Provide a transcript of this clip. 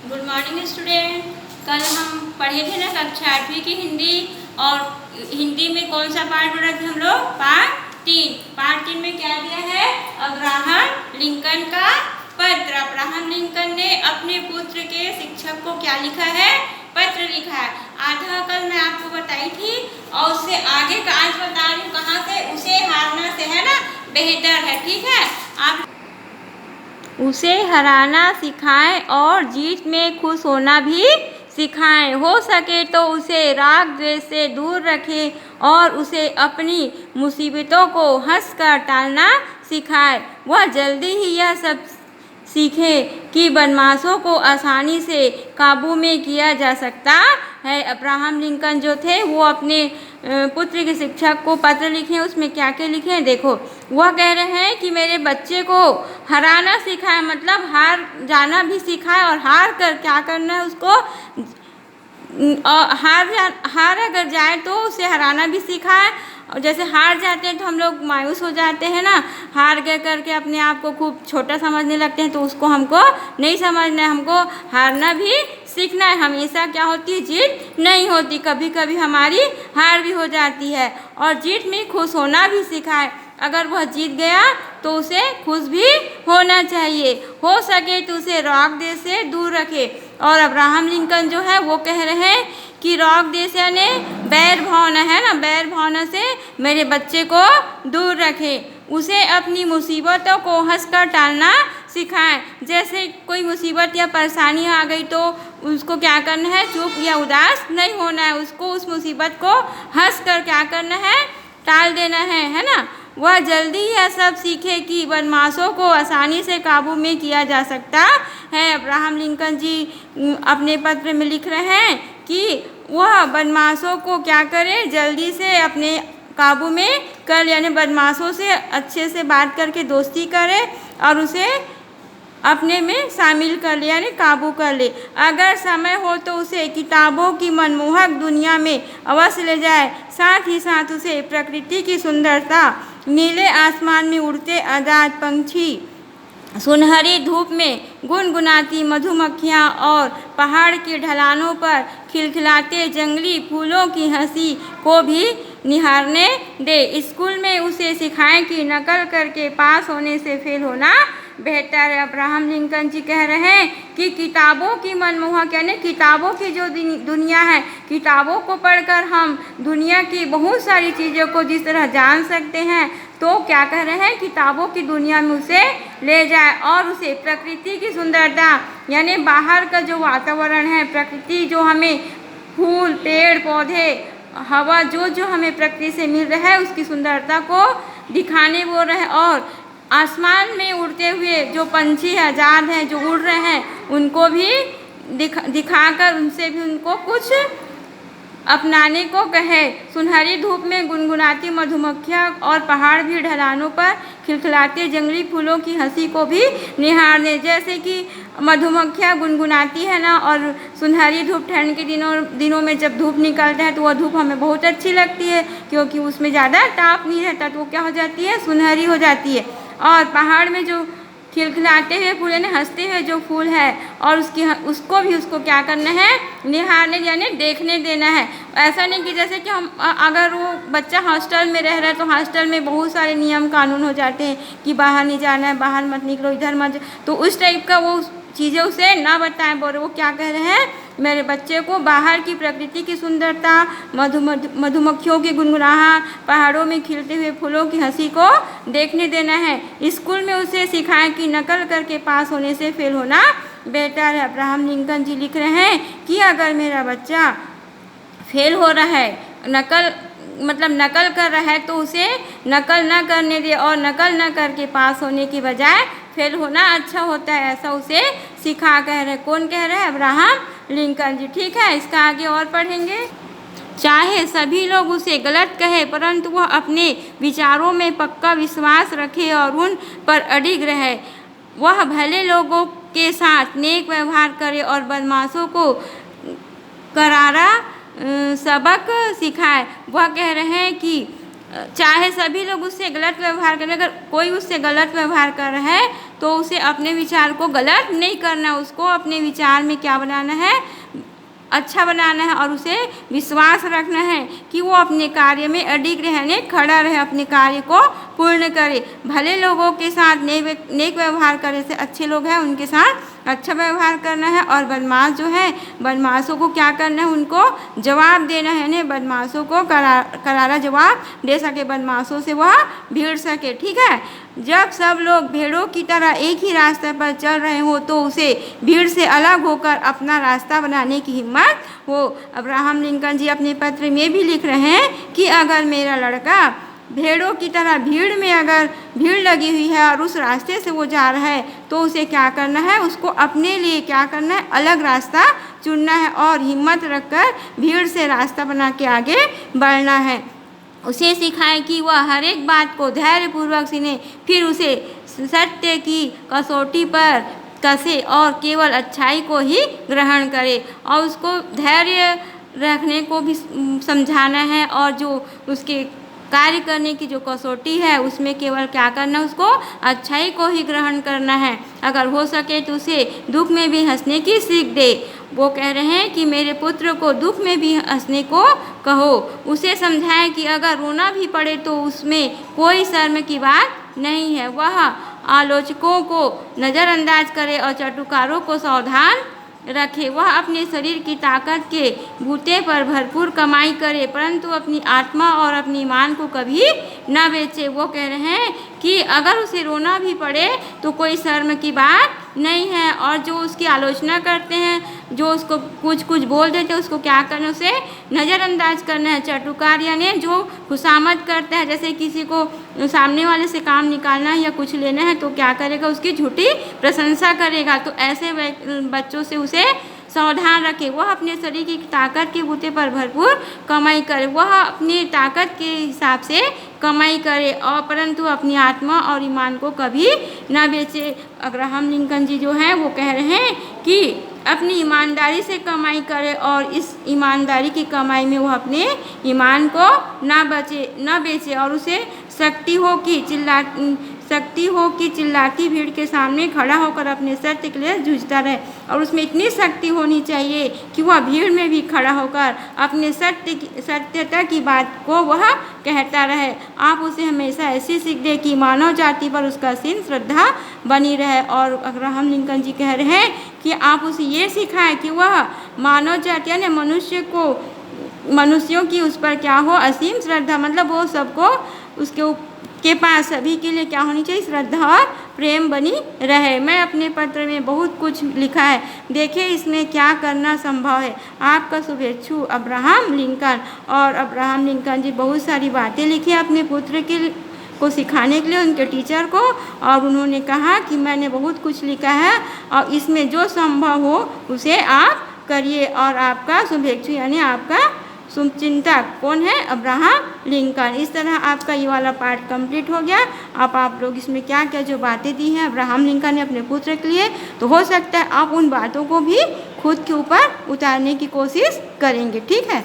Good morning student. कल हम पढ़े थे ना कक्षा 8वीं की हिंदी, और हिंदी में कौन सा पार्ट पढ़ा थे हम लोग? पार्ट 3 में क्या दिया है? अब्राहम लिंकन का पत्र। अब्राहम लिंकन ने अपने पुत्र के शिक्षक को क्या लिखा है? पत्र लिखा है। आधा कल मैं आपको बताई थी, और उससे आगे का आज बता रही हूँ। कहाँ से? उसे हारना से है ना बेहतर है। ठीक है, आप उसे हराना सिखाएं और जीत में खुश होना भी सिखाएं। हो सके तो उसे राग द्वेष से दूर रखें और उसे अपनी मुसीबतों को हंसकर टालना सिखाएं। वह जल्दी ही यह सब सीखे कि बदमाशों को आसानी से काबू में किया जा सकता है। अब्राहम लिंकन जो थे वो अपने पुत्र के शिक्षक को पत्र लिखे। उसमें क्या क्या लिखे हैं देखो। वह कह रहे हैं कि मेरे बच्चे को हराना सिखाए, मतलब हार जाना भी सिखाए, और हार कर क्या करना है उसको, हार अगर जाए तो उसे हराना भी सिखाए। और जैसे हार जाते हैं तो हम लोग मायूस हो जाते हैं ना, हार गए करके अपने आप को खूब छोटा समझने लगते हैं, तो उसको हमको नहीं समझना है। हमको हारना भी सीखना है। हमेशा क्या होती है? जीत नहीं होती, कभी कभी हमारी हार भी हो जाती है। और जीत में खुश होना भी सिखाए। अगर वह जीत गया तो उसे खुश भी होना चाहिए। हो सके तो उसे राग द्वेष से दूर रखे। और अब्राहम लिंकन जो है वो कह रहे हैं कि राग द्वेष यानी बैर भावना है ना, बैर भावना से मेरे बच्चे को दूर रखें। उसे अपनी मुसीबतों को हंसकर टालना सिखाएं। जैसे कोई मुसीबत या परेशानी आ गई तो उसको क्या करना है? चुप या उदास नहीं होना है। उसको उस मुसीबत को हंसकर क्या करना है? टाल देना है ना। वह जल्दी यह सब सीखे कि बदमाशों को आसानी से काबू में किया जा सकता है। अब्राहम लिंकन जी अपने पत्र में लिख रहे हैं कि वह बदमाशों को क्या करे? जल्दी से अपने काबू में कर, यानी बदमाशों से अच्छे से बात करके दोस्ती करे और उसे अपने में शामिल कर ले, यानी काबू कर ले। अगर समय हो तो उसे किताबों की मनमोहक दुनिया में अवश्य ले जाए। साथ ही साथ उसे प्रकृति की सुंदरता, नीले आसमान में उड़ते आज़ाद पंछी, सुनहरी धूप में गुनगुनाती मधुमक्खियाँ और पहाड़ की ढलानों पर खिलखिलाते जंगली फूलों की हंसी को भी निहारने दे। स्कूल में उसे सिखाएं कि नकल करके पास होने से फेल होना बेहतर है। अब्राहम लिंकन जी कह रहे हैं कि किताबों की मनमोहक, यानी किताबों की जो दुनिया है, किताबों को पढ़कर हम दुनिया की बहुत सारी चीज़ों को जिस तरह जान सकते हैं, तो क्या कह रहे हैं? किताबों की दुनिया में उसे ले जाए और उसे प्रकृति की सुंदरता, यानी बाहर का जो वातावरण है, प्रकृति जो हमें फूल, पेड़ पौधे, हवा जो हमें प्रकृति से मिल रहा है, उसकी सुंदरता को दिखाने बोल रहे हैं। और आसमान में उड़ते हुए जो पंछी आज़ाद हैं, जो उड़ रहे हैं, उनको भी दिखाकर उनसे भी उनको कुछ अपनाने को कहे। सुनहरी धूप में गुनगुनाती मधुमक्खियाँ और पहाड़ भी ढलानों पर खिलखिलाते जंगली फूलों की हंसी को भी निहारने। जैसे कि मधुमक्खियाँ गुनगुनाती है ना, और सुनहरी धूप ठंड के दिनों में जब धूप निकलता है तो वह धूप हमें बहुत अच्छी लगती है, क्योंकि उसमें ज़्यादा ताप नहीं रहता, तो वो क्या हो जाती है? सुनहरी हो जाती है। और पहाड़ में जो खिलखिलाते हुए फूल, यानी हंसते हुए जो फूल है, और उसको क्या करना है? निहारने, यानी देखने देना है। ऐसा नहीं कि जैसे कि हम अगर वो बच्चा हॉस्टल में रह रहा है तो हॉस्टल में बहुत सारे नियम कानून हो जाते हैं कि बाहर नहीं जाना है, बाहर मत निकलो, इधर मत, तो उस टाइप का वो चीज़ें उसे ना बताएं। बोल रहे वो क्या कह रहे हैं? मेरे बच्चे को बाहर की प्रकृति की सुंदरता, मधुमक्खियों की गुनगुनाहट, पहाड़ों में खिलते हुए फूलों की हंसी को देखने देना है। स्कूल में उसे सिखाएं कि नकल करके पास होने से फेल होना बेहतर है। अब्राहम लिंकन जी लिख रहे हैं कि अगर मेरा बच्चा फेल हो रहा है, नकल कर रहा है, तो उसे नकल न करने दे, और नकल न करके पास होने की बजाय फेल होना अच्छा होता है, ऐसा उसे सिखा। कह रहे कौन कह रहे हैं? अब्राहम लिंकन जी। ठीक है, इसका आगे और पढ़ेंगे। चाहे सभी लोग उसे गलत कहे, परंतु वह अपने विचारों में पक्का विश्वास रखे और उन पर अडिग रहे। वह भले लोगों के साथ नेक व्यवहार करे और बदमाशों को करारा सबक सिखाए। वह कह रहे हैं कि चाहे सभी लोग उससे गलत व्यवहार करें, अगर कोई उससे गलत व्यवहार कर रहा है तो उसे अपने विचार को गलत नहीं करना, उसको अपने विचार में क्या बनाना है, अच्छा बनाना है और उसे विश्वास रखना है कि वो अपने कार्य में अडिग रहने खड़ा रहे, अपने कार्य को पूर्ण करे। भले लोगों के साथ नेक व्यवहार करे से अच्छे लोग हैं उनके साथ अच्छा व्यवहार करना है, और बदमाश जो है बदमाशों को क्या करना है, उनको जवाब देना है, ने बदमाशों को करारा जवाब दे सके, बदमाशों से वह भिड़ सके। ठीक है, जब सब लोग भेड़ों की तरह एक ही रास्ते पर चल रहे हो तो उसे भीड़ से अलग होकर अपना रास्ता बनाने की हिम्मत हो। अब्राहम लिंकन जी अपने पत्र में भी लिख रहे हैं कि अगर मेरा लड़का भेड़ों की तरह भीड़ में अगर भीड़ लगी हुई है और उस रास्ते से वो जा रहा है तो उसे क्या करना है, उसको अपने लिए क्या करना है, अलग रास्ता चुनना है और हिम्मत रखकर भीड़ से रास्ता बना के आगे बढ़ना है। उसे सिखाए कि वह हर एक बात को धैर्यपूर्वक सुने, फिर उसे सत्य की कसौटी पर कसे और केवल अच्छाई को ही ग्रहण करे, और उसको धैर्य रखने को भी समझाना है, और जो उसके कार्य करने की जो कसौटी है उसमें केवल क्या करना, उसको अच्छाई को ही ग्रहण करना है। अगर हो सके तो उसे दुख में भी हंसने की सीख दे। वो कह रहे हैं कि मेरे पुत्र को दुख में भी हंसने को कहो, उसे समझाएं कि अगर रोना भी पड़े तो उसमें कोई शर्म की बात नहीं है। वह आलोचकों को नज़रअंदाज करे और चटुकारों को सावधान रखे। वह अपने शरीर की ताकत के बूते पर भरपूर कमाई करे, परंतु अपनी आत्मा और अपनी ईमान को कभी न बेचे। वो कह रहे हैं कि अगर उसे रोना भी पड़े तो कोई शर्म की बात नहीं है, और जो उसकी आलोचना करते हैं, जो उसको कुछ बोल देते हैं, उसको क्या करना, उसे नज़रअंदाज करना है। चटुकार यानी जो खुशामद करते हैं, जैसे किसी को सामने वाले से काम निकालना है या कुछ लेना है तो क्या करेगा, उसकी झूठी प्रशंसा करेगा। तो ऐसे बच्चों से उसे सावधान रखे। वह अपने शरीर की ताकत के बूते पर भरपूर कमाई करे, वह अपनी ताकत के हिसाब से कमाई करे, और परंतु अपनी आत्मा और ईमान को कभी ना बेचे। अब्राहम लिंकन जी जो हैं वो कह रहे हैं कि अपनी ईमानदारी से कमाई करे, और इस ईमानदारी की कमाई में वह अपने ईमान को ना बेचे, और उसे शक्ति हो कि चिल्लाती भीड़ के सामने खड़ा होकर अपने सत्य के लिए जूझता रहे, और उसमें इतनी शक्ति होनी चाहिए कि वह भीड़ में भी खड़ा होकर अपने सत्यता की बात को वह कहता रहे। आप उसे हमेशा ऐसी सीख दे कि मानव जाति पर उसका सीन श्रद्धा बनी रहे। और अब्राहम लिंकन जी कह रहे हैं कि आप उसे ये सिखाएं कि वह मानव जाति यानी मनुष्यों की उस पर क्या हो, असीम श्रद्धा, मतलब वो सबको के पास सभी के लिए क्या होनी चाहिए, श्रद्धा और प्रेम बनी रहे। मैं अपने पत्र में बहुत कुछ लिखा है, देखिए इसमें क्या करना संभव है। आपका शुभेच्छु अब्राहम लिंकन। और अब्राहम लिंकन जी बहुत सारी बातें लिखी अपने पुत्र को सिखाने के लिए, उनके टीचर को, और उन्होंने कहा कि मैंने बहुत कुछ लिखा है और इसमें जो संभव हो उसे आप करिए। और आपका शुभेच्छु यानी आपका शुभचिंतक कौन है, अब्राहम लिंकन। इस तरह आपका ये वाला पार्ट कंप्लीट हो गया। अब आप लोग इसमें क्या क्या जो बातें दी हैं अब्राहम लिंकन ने अपने पुत्र के लिए, तो हो सकता है आप उन बातों को भी खुद के ऊपर उतारने की कोशिश करेंगे। ठीक है।